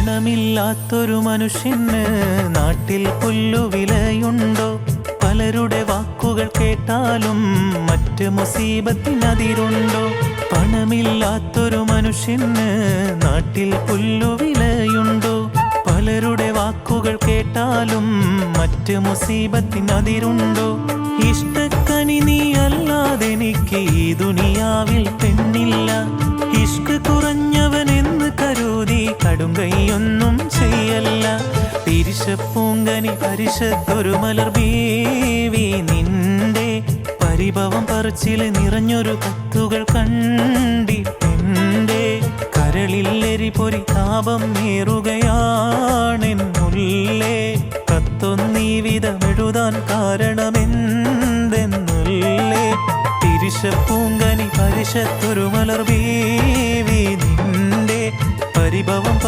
പണമില്ലാത്തൊരു മനുഷ്യന് നാട്ടിൽ പുല്ലുവിലയുണ്ടോ? പലരുടെ വാക്കുകൾ കേട്ടാലും മറ്റ് മുസീബത്തിനതിരുണ്ടോ? പണമില്ലാത്തൊരു മനുഷ്യന് നാട്ടിൽ പുല്ലുവിലയുണ്ടോ? പലരുടെ വാക്കുകൾ കേട്ടാലും മറ്റ് മുസീബത്തിനതിരുണ്ടോ? ഇഷ്ടക്കനി നീ അല്ലാതെനിക്ക് ഈ ദുനിയാവിൽ പെണ്ണില്ല. ഇഷ്ക് കുറഞ്ഞവനെന്ന് കരുതി കടും കൈയൊന്നും ചെയ്യല്ല. തിരിശപ്പൂങ്കനി പരിശത്തൊരു മലർ ബീവി നിന്റെ പരിഭവം പറച്ചിൽ നിറഞ്ഞൊരു കത്തുകൾ കണ്ടിട്ടെന്റെ കരളില്ലെരി പൊരി താപം ഏറുകയാണെന്നുള്ളേ. കത്തൊന്നീ വിധമെഴുതാൻ കാരണമെന്തെന്നുള്ളേ. തിരിശപ്പൂങ്കനി പരിശത്തൊരു മലർ ബീവി നിന്റെ പരിഭവം